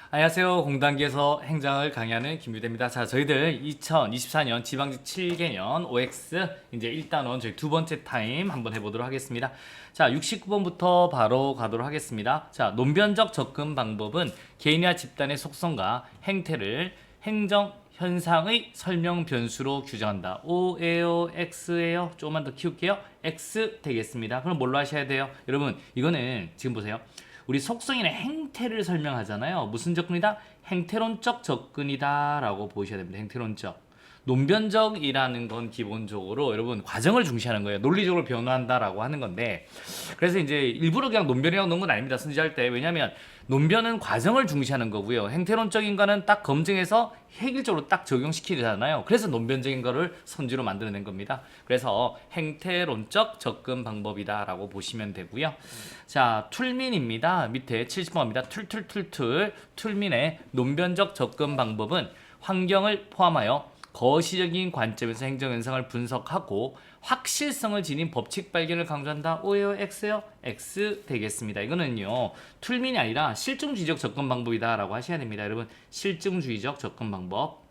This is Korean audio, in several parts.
안녕하세요. 공단기에서 행정을 강의하는 김유대입니다. 자, 저희들 2024년 지방직 7개년 OX 이제 1단원 저희 두 번째 타임 한번 해보도록 하겠습니다. 자, 69번부터 바로 가도록 하겠습니다. 자, 논변적 접근 방법은 개인이나 집단의 속성과 행태를 행정 현상의 설명 변수로 규정한다. O예요, X예요. 조금만 더 키울게요. X 되겠습니다. 그럼 뭘로 하셔야 돼요? 여러분, 이거는 지금 보세요. 우리 속성이나 행태를 설명하잖아요. 무슨 접근이다? 행태론적 접근이다 라고 보셔야 됩니다. 행태론적. 논변적이라는 건 기본적으로 여러분 과정을 중시하는 거예요. 논리적으로 변화한다라고 하는 건데, 그래서 이제 일부러 그냥 논변이라고 넣은 건 아닙니다. 선지할 때. 왜냐하면 논변은 과정을 중시하는 거고요. 행태론적인 거는 딱 검증해서 획일적으로 딱 적용시키잖아요. 그래서 논변적인 거를 선지로 만들어낸 겁니다. 그래서 행태론적 접근 방법이다라고 보시면 되고요. 자, 툴민입니다. 밑에 70번입니다. 툴민의 논변적 접근 방법은 환경을 포함하여 거시적인 관점에서 행정현상을 분석하고 확실성을 지닌 법칙 발견을 강조한다. O예요? X예요? X 되겠습니다. 이거는요, 툴민이 아니라 실증주의적 접근 방법이다 라고 하셔야 됩니다. 여러분, 실증주의적 접근 방법.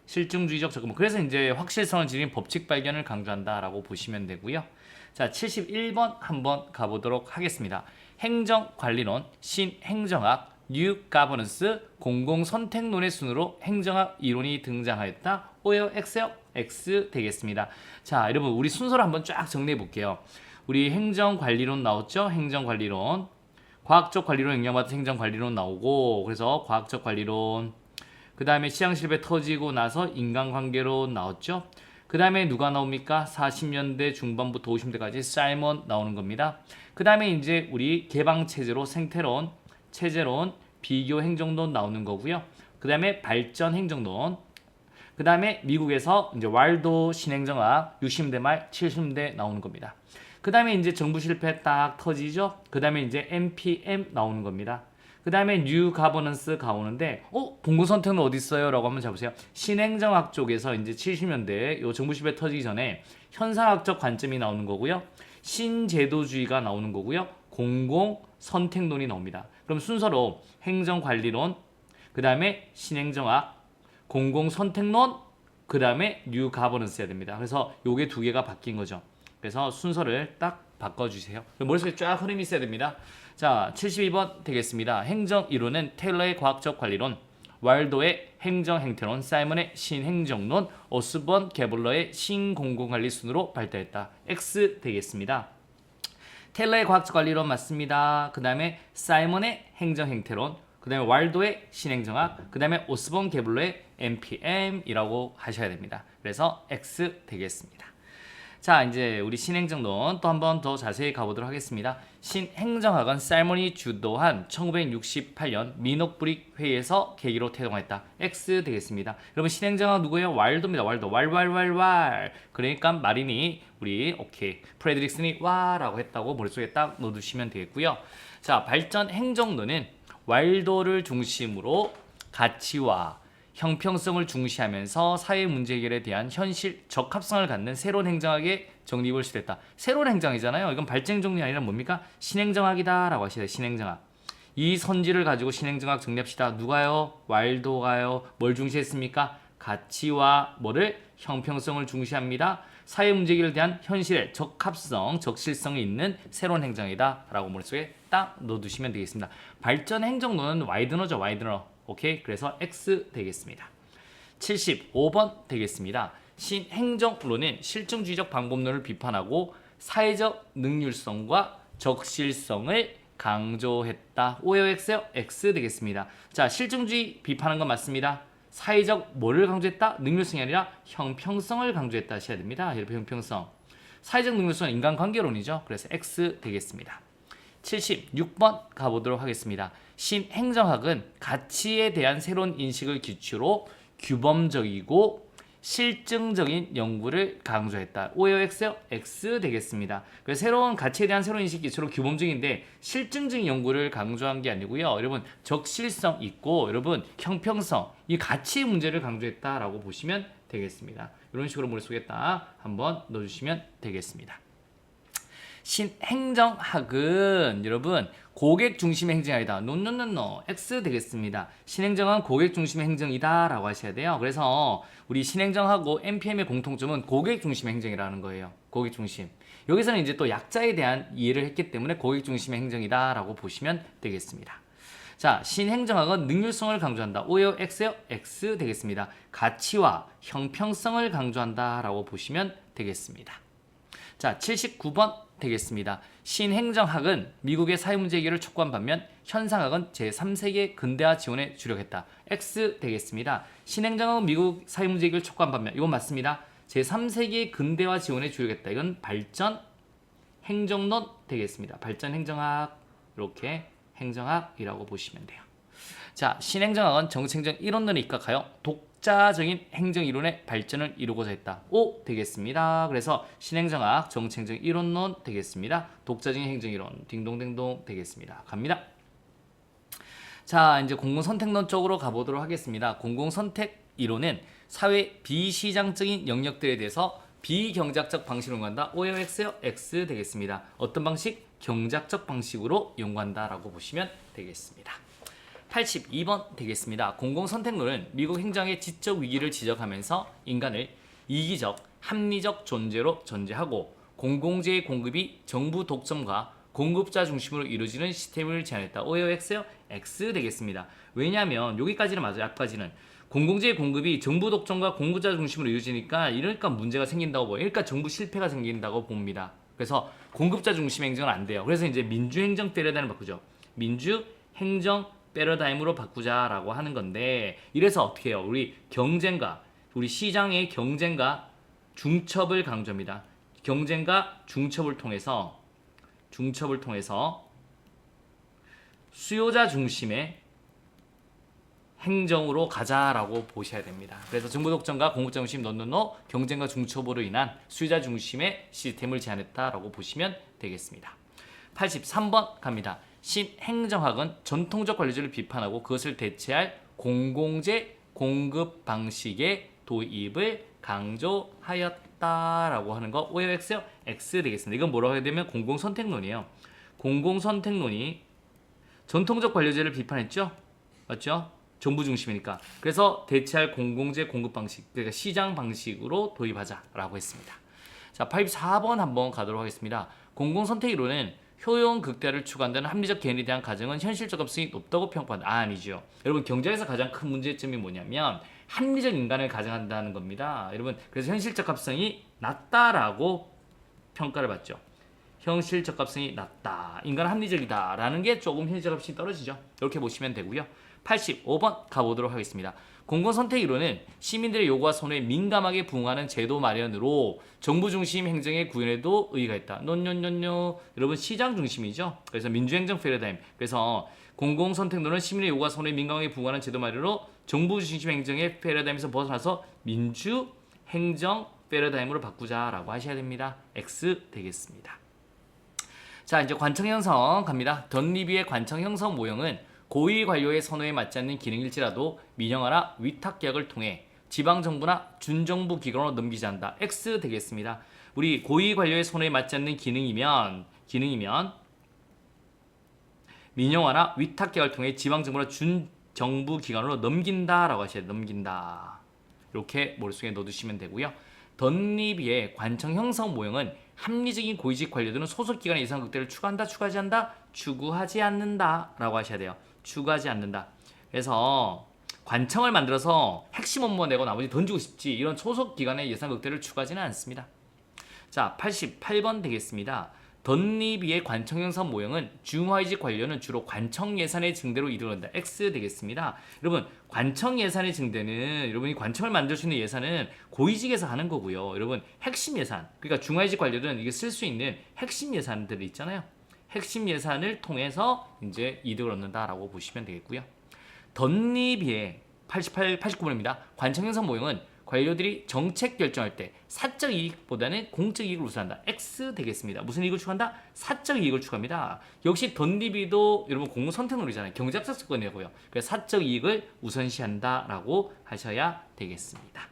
실증주의적 접근 방법. 그래서 이제 확실성을 지닌 법칙 발견을 강조한다 라고 보시면 되고요. 자, 71번 한번 가보도록 하겠습니다. 행정관리론, 신행정학, 뉴 가버넌스, 공공선택론의 순으로 행정학 이론이 등장하였다. O요? X요? X 되겠습니다. 자, 여러분 우리 순서를 한번 쫙 정리해 볼게요. 우리 행정관리론 나왔죠? 행정관리론. 과학적 관리론 영향받은 행정관리론 나오고, 그래서 과학적 관리론. 그 다음에 시장실패 터지고 나서 인간관계론 나왔죠? 그 다음에 누가 나옵니까? 40년대 중반부터 50년대까지 사이먼 나오는 겁니다. 그 다음에 이제 우리 개방체제로 생태론, 체제론, 비교 행정론 나오는 거고요. 그 다음에 발전 행정론. 그 다음에 미국에서 이제 왈도 신행정학 60년대 말 70년대 나오는 겁니다. 그 다음에 이제 정부 실패 딱 터지죠. 그 다음에 이제 NPM 나오는 겁니다. 그 다음에 뉴 가버넌스 가오는데, 공공 선택은 어디 있어요? 라고 한번 잡으세요. 신행정학 쪽에서 이제 70년대 요 정부 실패 터지기 전에 현상학적 관점이 나오는 거고요. 신제도주의가 나오는 거고요. 공공 선택론이 나옵니다. 그럼 순서로 행정관리론, 그 다음에 신행정학, 공공선택론, 그 다음에 뉴 가버넌스여야 됩니다. 그래서 요게 두 개가 바뀐 거죠. 그래서 순서를 딱 바꿔주세요. 머릿속에 쫙 흐름이 있어야 됩니다. 자, 72번 되겠습니다. 행정이론은 테일러의 과학적 관리론, 왈도의 행정행태론, 사이먼의 신행정론, 오스번 게블러의 신공공관리 순으로 발달했다. X 되겠습니다. 테일러의 과학적 관리론 맞습니다. 그 다음에 사이먼의 행정행태론, 그 다음에 왈도의 신행정학, 그 다음에 오스본 게블러의 NPM이라고 하셔야 됩니다. 그래서 X 되겠습니다. 자, 이제 우리 신행정론 또 한 번 더 자세히 가보도록 하겠습니다. 신행정학은 사이먼이 주도한 1968년 미녹브릭 회의에서 계기로 태동했다. X 되겠습니다. 여러분 신행정학 누구예요? 왈도입니다. 왈도. 왈. 그러니까 마린이 우리 오케이 프레드릭슨이 와라고 했다고 머릿속에 딱 넣어두시면 되겠고요. 자, 발전 행정론은 왈도를 중심으로 가치와 형평성을 중시하면서 사회 문제 해결에 대한 현실 적합성을 갖는 새로운 행정학의 정립을 시도했다. 새로운 행정이잖아요. 이건 발전 행정이 아니라 뭡니까? 신행정학이다 라고 하시다. 신행정학. 이 선지를 가지고 신행정학 정립시다. 누가요? 왈도가요? 뭘 중시했습니까? 가치와 뭐를? 형평성을 중시합니다. 사회 문제 해결에 대한 현실의 적합성, 적실성이 있는 새로운 행정이다 라고 머릿속에 딱 넣어두시면 되겠습니다. 발전 행정론은 와이드너죠. 와이드너. 오케이, 그래서 X 되겠습니다. 75번 되겠습니다. 신행정론은 실증주의적 방법론을 비판하고 사회적 능률성과 적실성을 강조했다. O요? X요? X 되겠습니다. 자, 실증주의 비판한 건 맞습니다. 사회적 뭐를 강조했다? 능률성이 아니라 형평성을 강조했다 하셔야 됩니다. 여러분, 형평성. 사회적 능률성은 인간관계론이죠. 그래서 X 되겠습니다. 76번 가보도록 하겠습니다. 신행정학은 가치에 대한 새로운 인식을 기초로 규범적이고 실증적인 연구를 강조했다. O요? X요? X 되겠습니다. 그래서 새로운 가치에 대한 새로운 인식 기초로 규범적인데 실증적인 연구를 강조한 게 아니고요. 여러분 적실성 있고 여러분 형평성, 이 가치의 문제를 강조했다라고 보시면 되겠습니다. 이런 식으로 머릿속에 딱 한번 넣어주시면 되겠습니다. 신행정학은 여러분 고객 중심의 행정이 아니다. 노노노노 X 되겠습니다. 신행정은 고객 중심의 행정이다 라고 하셔야 돼요. 그래서 우리 신행정하고 NPM의 공통점은 고객 중심의 행정이라는 거예요. 고객 중심. 여기서는 이제 또 약자에 대한 이해를 했기 때문에 고객 중심의 행정이다 라고 보시면 되겠습니다. 자, 신행정학은 능률성을 강조한다. O요, X요? X 되겠습니다. 가치와 형평성을 강조한다 라고 보시면 되겠습니다. 자, 79번 되겠습니다. 신행정학은 미국의 사회문제 해결을 촉구한 반면 현상학은 제3세계 근대화 지원에 주력했다. X 되겠습니다. 신행정학은 미국 사회문제 해결을 촉구한 반면 이건 맞습니다. 제3세기 근대화 지원에 주력했다. 이건 발전 행정론 되겠습니다. 발전 행정학 이렇게 행정학이라고 보시면 돼요. 자, 신행정학은 정치행정 이론론에 입각하여 독자적인 행정 이론의 발전을 이루고자 했다. O 되겠습니다. 그래서 신행정학 정치행정 이론론 되겠습니다. 독자적인 행정 이론 딩동댕동 되겠습니다. 갑니다. 자, 이제 공공선택론 쪽으로 가보도록 하겠습니다. 공공선택 이론은 사회 비시장적인 영역들에 대해서 비경작적 방식으로 연구한다. O요, X요? X 되겠습니다. 어떤 방식? 경작적 방식으로 연구한다라고 보시면 되겠습니다. 82번 되겠습니다. 공공선택론은 미국 행정의 지적 위기를 지적하면서 인간을 이기적, 합리적 존재로 전제하고 공공재의 공급이 정부 독점과 공급자 중심으로 이루어지는 시스템을 제안했다. O요, X요? X 되겠습니다. 왜냐하면 여기까지는 맞아요. 앞까지는. 공공재의 공급이 정부 독점과 공급자 중심으로 이루어지니까 이러니까 문제가 생긴다고 보여요. 그러니까 정부 실패가 생긴다고 봅니다. 그래서 공급자 중심 행정은 안 돼요. 그래서 이제 민주행정 패러다임을 바꾸죠. 민주행정 패러다임으로 바꾸자라고 하는 건데 이래서 어떻게 해요? 우리 경쟁과 우리 시장의 경쟁과 중첩을 강조합니다. 경쟁과 중첩을 통해서 수요자 중심의 행정으로 가자라고 보셔야 됩니다. 그래서 정부 독점과 공급자 중심 논논노 경쟁과 중첩으로 인한 수요자 중심의 시스템을 제안했다라고 보시면 되겠습니다. 83번 갑니다. 신행정학은 전통적 관료제를 비판하고 그것을 대체할 공공재 공급 방식의 도입을 강조하였다라고 하는 거 O요, X요? X 되겠습니다. 이건 뭐라고 해야 되면 공공선택론이에요. 공공선택론이 전통적 관료제를 비판했죠? 맞죠? 정부 중심이니까. 그래서 대체할 공공재 공급 방식, 그러니까 시장 방식으로 도입하자라고 했습니다. 자, 84번 한번 가도록 하겠습니다. 공공선택 이론은 효용 극대화를 추구한다는 합리적 개인에 대한 가정은 현실적 가능성이 높다고 평가한다. 아니죠. 여러분 경제에서 가장 큰 문제점이 뭐냐면 합리적 인간을 가정한다는 겁니다. 여러분 그래서 현실적 합성이 낮다라고 평가를 받죠. 현실적 합성이 낮다. 인간은 합리적이다. 라는 게 조금 현실적 합성이 떨어지죠. 이렇게 보시면 되고요. 85번 가보도록 하겠습니다. 공공선택 이론은 시민들의 요구와 선호에 민감하게 부응하는 제도 마련으로 정부 중심 행정의 구현에도 의의가 있다. 노노노노 여러분 시장 중심이죠. 그래서 민주행정 패러다임. 그래서 공공선택론은 시민의 요구와 선호에 민감하게 부응하는 제도 마련으로 정부 중심 행정의 패러다임에서 벗어나서 민주행정 패러다임으로 바꾸자라고 하셔야 됩니다. X 되겠습니다. 자, 이제 관청 형성 갑니다. 던리비의 관청 형성 모형은 고위 관료의 선호에 맞지 않는 기능일지라도 민영화나 위탁 계약을 통해 지방정부나 준정부 기관으로 넘기지 않는다. X 되겠습니다. 우리 고위 관료의 선호에 맞지 않는 기능이면 민영화나 위탁 계약을 통해 지방정부나 준정부 기관으로 넘긴다라고 하셔야 돼요. 넘긴다. 이렇게 머릿속에 넣어두시면 되고요. 던리비의 관청 형성 모형은 합리적인 고위직 관료들은 소속기관의 예산 극대를 추구한다, 추구하지 않는다, 추구하지 않는다 라고 하셔야 돼요. 추구하지 않는다. 그래서 관청을 만들어서 핵심 업무 내고 나머지 던지고 싶지 이런 소속기관의 예산 극대를 추구하지는 않습니다. 자, 88번 되겠습니다. 던리비의 관청 형성 모형은 중화이직 관료는 주로 관청 예산의 증대로 이루어진다. X 되겠습니다. 여러분 관청 예산의 증대는 여러분이 관청을 만들 수 있는 예산은 고위직에서 하는 거고요. 여러분 핵심 예산 그러니까 중화이직 관료들은 이게 쓸 수 있는 핵심 예산들이 있잖아요. 핵심 예산을 통해서 이제 이득을 얻는다라고 보시면 되겠고요. 던리비의 89번입니다. 관청 형성 모형은 관료들이 정책 결정할 때 사적 이익보다는 공적 이익을 우선한다. X 되겠습니다. 무슨 이익을 추구한다? 사적 이익을 추구합니다. 역시 던리비도 여러분 공공선택론이잖아요. 경제학적 사건이고요. 그래서 사적 이익을 우선시한다라고 하셔야 되겠습니다.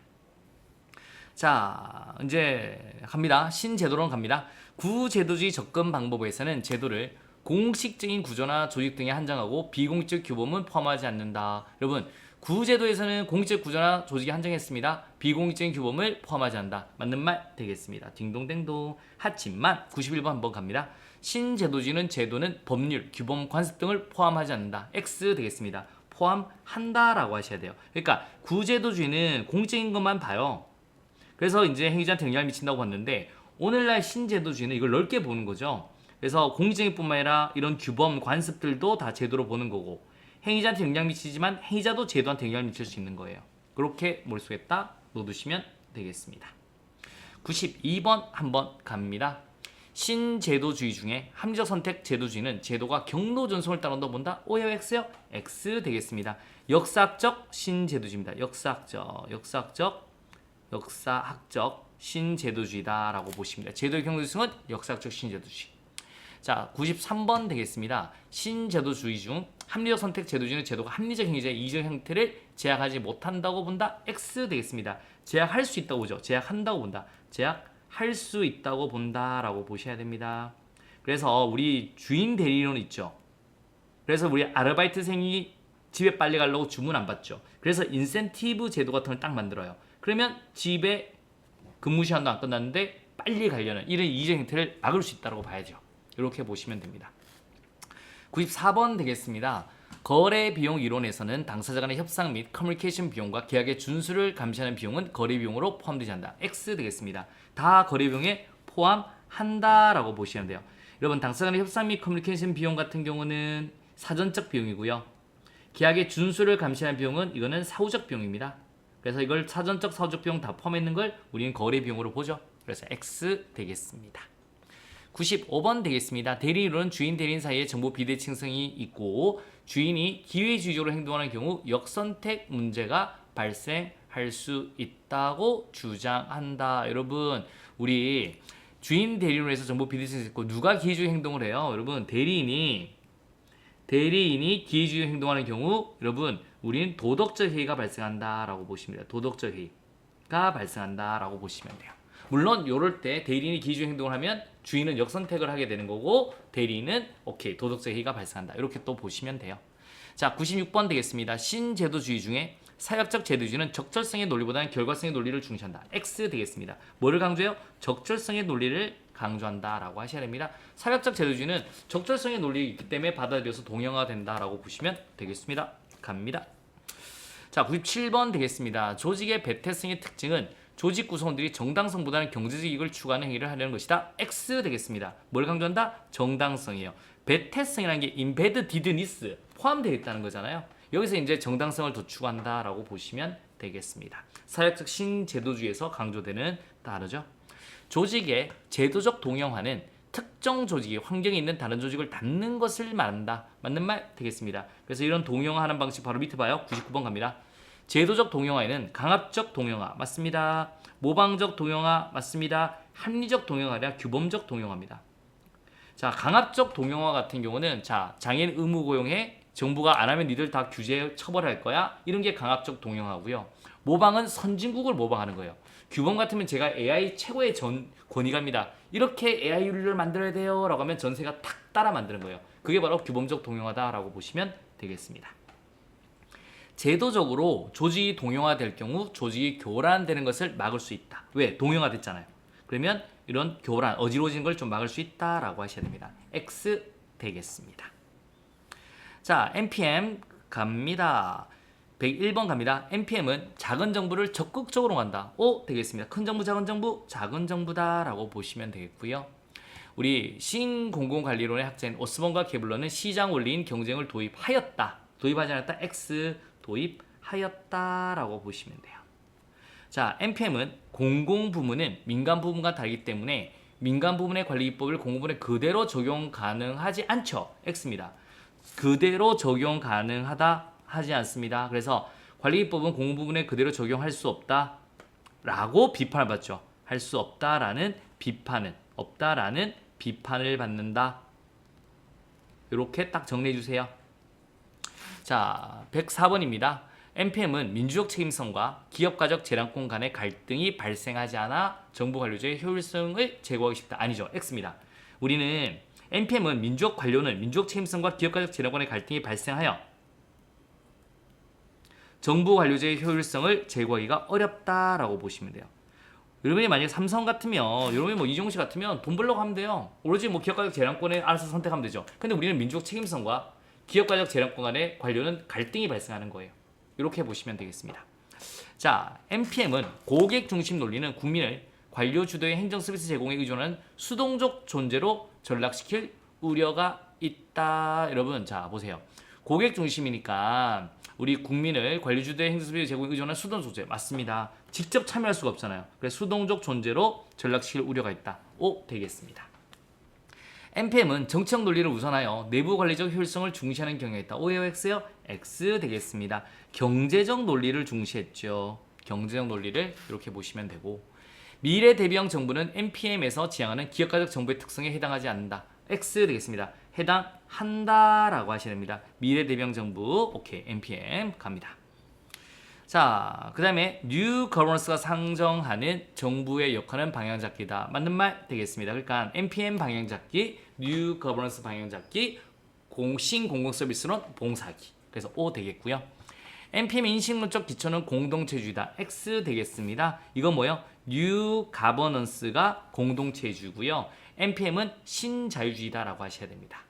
자, 이제 갑니다. 신제도론 갑니다. 구제도주의 접근 방법에서는 제도를 공식적인 구조나 조직 등에 한정하고 비공식적 규범은 포함하지 않는다. 여러분, 구제도에서는 공식적 구조나 조직에 한정했습니다. 비공식적인 규범을 포함하지 않는다. 맞는 말 되겠습니다. 딩동댕동. 하지만 91번 한번 갑니다. 신제도주의는 제도는 법률, 규범, 관습 등을 포함하지 않는다. X 되겠습니다. 포함한다라고 하셔야 돼요. 그러니까 구제도주의는 공적인 것만 봐요. 그래서 이제 행위자한테 영향을 미친다고 봤는데 오늘날 신제도주의는 이걸 넓게 보는 거죠. 그래서 공익적인 뿐만 아니라 이런 규범, 관습들도 다 제도로 보는 거고 행위자한테 영향을 미치지만 행위자도 제도한테 영향을 미칠 수 있는 거예요. 그렇게 머릿속에 딱 넣어두시면 되겠습니다. 92번 한번 갑니다. 신제도주의 중에 합리적 선택 제도주의는 제도가 경로 전송을 따른다 본다. O요 X요? X 되겠습니다. 역사학적 신제도주의입니다. 역사학적 신제도주의다라고 보시면 됩니다. 제도의 경로 전송은 역사학적 신제도주의. 자, 93번 되겠습니다. 신제도주의 중 합리적 선택 제도주의는 제도가 합리적 행위자의 이적 형태를 제약하지 못한다고 본다. X 되겠습니다. 제약할 수 있다고 보죠. 제약한다고 본다. 제약할 수 있다고 본다라고 보셔야 됩니다. 그래서 우리 주인 대리론 있죠. 그래서 우리 아르바이트생이 집에 빨리 가려고 주문 안 받죠. 그래서 인센티브 제도 같은 걸 딱 만들어요. 그러면 집에 근무 시간도 안 끝났는데 빨리 가려는 이런 이적 형태를 막을 수 있다고 봐야죠. 이렇게 보시면 됩니다. 94번 되겠습니다. 거래 비용 이론에서는 당사자 간의 협상 및 커뮤니케이션 비용과 계약의 준수를 감시하는 비용은 거래 비용으로 포함되지 않는다. X 되겠습니다. 다 거래 비용에 포함한다라고 보시면 돼요. 여러분, 당사자 간의 협상 및 커뮤니케이션 비용 같은 경우는 사전적 비용이고요. 계약의 준수를 감시하는 비용은 이거는 사후적 비용입니다. 그래서 이걸 사전적, 사후적 비용 다 포함했는 걸 우리는 거래 비용으로 보죠. 그래서 X 되겠습니다. 95번 되겠습니다. 대리인은 주인 대리인 사이에 정보 비대칭성이 있고 주인이 기회주의적으로 행동하는 경우 역선택 문제가 발생할 수 있다고 주장한다. 여러분, 우리 주인 대리인에서 정보 비대칭성이 있고 누가 기회주의 행동을 해요? 여러분, 대리인이 기회주의 행동하는 경우 여러분, 우리는 도덕적 해이가 발생한다라고 보시면 돼요. 도덕적 해이가 발생한다라고 보시면 돼요. 물론 이럴 때 대리인이 기회주의 행동을 하면 주인은 역선택을 하게 되는 거고 대리인은 오케이 도덕적 해이가 발생한다. 이렇게 또 보시면 돼요. 자, 96번 되겠습니다. 신제도주의 중에 사회학적 제도주의는 적절성의 논리보다는 결과성의 논리를 중시한다. X 되겠습니다. 뭐를 강조해요? 적절성의 논리를 강조한다라고 하셔야 됩니다. 사회학적 제도주의는 적절성의 논리가 있기 때문에 받아들여서 동형화된다라고 보시면 되겠습니다. 갑니다. 자, 97번 되겠습니다. 조직의 배태성의 특징은 조직 구성원들이 정당성보다는 경제적 이익을 추구하는 행위를 하려는 것이다. X 되겠습니다. 뭘 강조한다? 정당성이에요. 배태성이라는 게 embedded didness 포함되어 있다는 거잖아요. 여기서 이제 정당성을 더 추구한다라고 보시면 되겠습니다. 사회적 신제도주의에서 강조되는 단어죠. 조직의 제도적 동형화는 특정 조직이 환경에 있는 다른 조직을 닮는 것을 말한다. 맞는 말 되겠습니다. 그래서 이런 동형화하는 방식 바로 밑에 봐요. 99번 갑니다. 제도적 동형화에는 강압적 동형화 맞습니다. 모방적 동형화 맞습니다. 합리적 동형화 아니라 규범적 동형화입니다. 자, 강압적 동형화 같은 경우는 자, 장애인 의무 고용해 정부가 안 하면 니들 다 규제 처벌할 거야. 이런 게 강압적 동형화고요. 모방은 선진국을 모방하는 거예요. 규범 같으면 제가 AI 최고의 권위가입니다. 이렇게 AI 윤리를 만들어야 돼요 라고 하면 전세가 탁 따라 만드는 거예요. 그게 바로 규범적 동형화다라고 보시면 되겠습니다. 제도적으로 조직이 동형화될 경우 조직이 교란되는 것을 막을 수 있다. 왜? 동형화됐잖아요. 그러면 이런 교란, 어지러워지는 걸 좀 막을 수 있다라고 하셔야 됩니다. X 되겠습니다. 자, NPM 갑니다. 101번 갑니다. NPM은 작은 정부를 적극적으로 간다. O 되겠습니다. 큰 정부, 작은 정부다라고 보시면 되겠고요. 우리 신공공관리론의 학자인 오스본과 케블러는 시장 원리인 경쟁을 도입하였다. 도입하지 않았다. X 도입하였다라고 보시면 돼요. 자, NPM은 공공부문은 민간부문과 다르기 때문에 민간부문의 관리기법을 공공부문에 그대로 적용 가능하지 않죠. X입니다. 그대로 적용 가능하다 하지 않습니다. 그래서 관리기법은 공공부문에 그대로 적용할 수 없다 라고 비판을 받죠. 할 수 없다라는 비판을 받는다. 이렇게 딱 정리해 주세요. 자, 104번입니다. NPM은 민주적 책임성과 기업가적 재량권 간의 갈등이 발생하지 않아 정부 관료제의 효율성을 제고하기 쉽다. 아니죠. X입니다. 우리는 NPM은 민주적 관료는 민주적 책임성과 기업가적 재량권의 갈등이 발생하여 정부 관료제의 효율성을 제고하기가 어렵다라고 보시면 돼요. 여러분이 만약에 삼성 같으면, 여러분이 뭐 이종시 같으면 돈 벌려고 하면 돼요. 오로지 뭐 기업가적 재량권에 알아서 선택하면 되죠. 근데 우리는 민주적 책임성과 기업가적 재량권 간의 관료는 갈등이 발생하는 거예요. 이렇게 보시면 되겠습니다. 자, NPM은 고객 중심 논리는 국민을 관료 주도의 행정 서비스 제공에 의존하는 수동적 존재로 전락시킬 우려가 있다. 여러분, 자 보세요. 고객 중심이니까 우리 국민을 관료 주도의 행정 서비스 제공에 의존하는 수동 존재 맞습니다. 직접 참여할 수가 없잖아요. 그래서 수동적 존재로 전락시킬 우려가 있다. O 되겠습니다. NPM은 정책 논리를 우선하여 내부 관리적 효율성을 중시하는 경향이 있다. O예요, X요? X 되겠습니다. 경제적 논리를 중시했죠. 경제적 논리를 이렇게 보시면 되고, 미래 대비형 정부는 NPM에서 지향하는 기업가적 정부의 특성에 해당하지 않는다. X 되겠습니다. 해당한다라고 하셔야 됩니다. 미래 대비형 정부, 오케이, NPM 갑니다. 자, 그 다음에 뉴 거버넌스가 상정하는 정부의 역할은 방향잡기다. 맞는 말 되겠습니다. 그러니까 NPM 방향잡기, 뉴 거버넌스 방향잡기, 신공공 서비스론 봉사하기. 그래서 O 되겠고요. NPM 인식론적 기초는 공동체주의다. X 되겠습니다. 이건 뭐예요? 뉴 거버넌스가 공동체주의고요. NPM은 신자유주의다라고 하셔야 됩니다.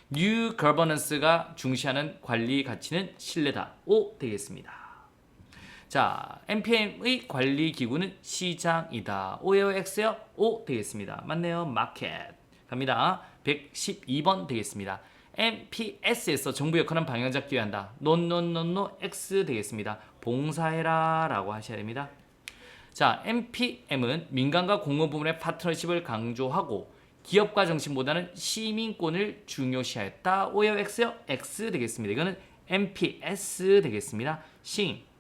뉴 거버넌스가 중시하는 관리 가치는 신뢰다. O 되겠습니다. 자, NPM의 관리 기구는 시장이다. O예요, X요? O 되겠습니다. 맞네요. 마켓. 갑니다. 112번 되겠습니다. NPS에서 정부 역할은 방향 잡기 한다. 노 X 되겠습니다. 봉사해라 라고 하셔야 됩니다. 자, NPM은 민간과 공공 부문의 파트너십을 강조하고 기업가 정신보다는 시민권을 중요시하였다. O예요, X요? X 되겠습니다. 이거는 NPS 되겠습니다.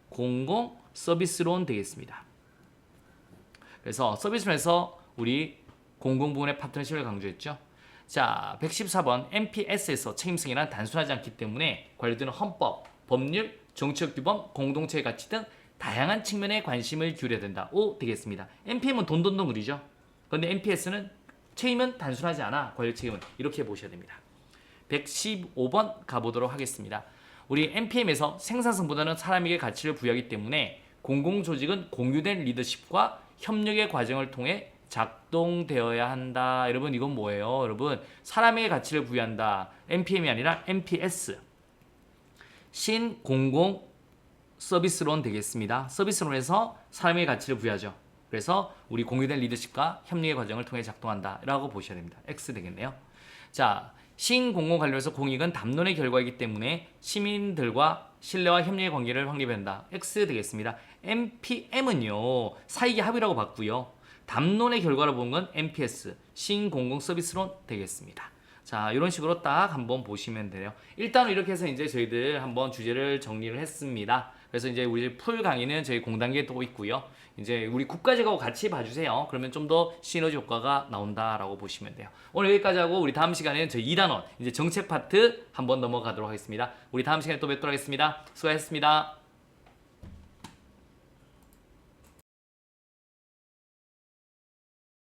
공공 서비스론 되겠습니다. 그래서 서비스론에서 우리 공공 부문의 파트너십을 강조했죠. 자, 114번 NPS에서 책임성이란 단순하지 않기 때문에 관련되는 헌법, 법률, 정책 규범, 공동체의 가치 등 다양한 측면에 관심을 기울여야 된다. O 되겠습니다. NPM은 돈돈돈 그리죠. 그런데 NPS는 책임은 단순하지 않아. 관료 책임은 이렇게 보셔야 됩니다. 115번 가보도록 하겠습니다. 우리 NPM에서 생산성보다는 사람에게 가치를 부여하기 때문에 공공조직은 공유된 리더십과 협력의 과정을 통해 작동되어야 한다. 여러분 이건 뭐예요? 여러분 사람에게 가치를 부여한다. NPM이 아니라 NPS. 신공공 서비스론 되겠습니다. 서비스론에서 사람에게 가치를 부여하죠. 그래서 우리 공유된 리더십과 협력의 과정을 통해 작동한다. 라고 보셔야 됩니다. X 되겠네요. 자, 신공공 관련해서 공익은 담론의 결과이기 때문에 시민들과 신뢰와 협력의 관계를 확립한다. X 되겠습니다. NPM은요 사익의 합의라고 봤고요. 담론의 결과를 본 건 NPS 신공공 서비스론 되겠습니다. 자, 이런 식으로 딱 한번 보시면 돼요. 일단 이렇게 해서 이제 저희들 한번 주제를 정리를 했습니다. 그래서 이제 우리 풀 강의는 저희 공단계에 또 있고요. 이제 우리 국가직하고 같이 봐주세요. 그러면 좀 더 시너지 효과가 나온다라고 보시면 돼요. 오늘 여기까지 하고 우리 다음 시간에는 저희 2단원 이제 정책 파트 한번 넘어가도록 하겠습니다. 우리 다음 시간에 또 뵙도록 하겠습니다. 수고하셨습니다.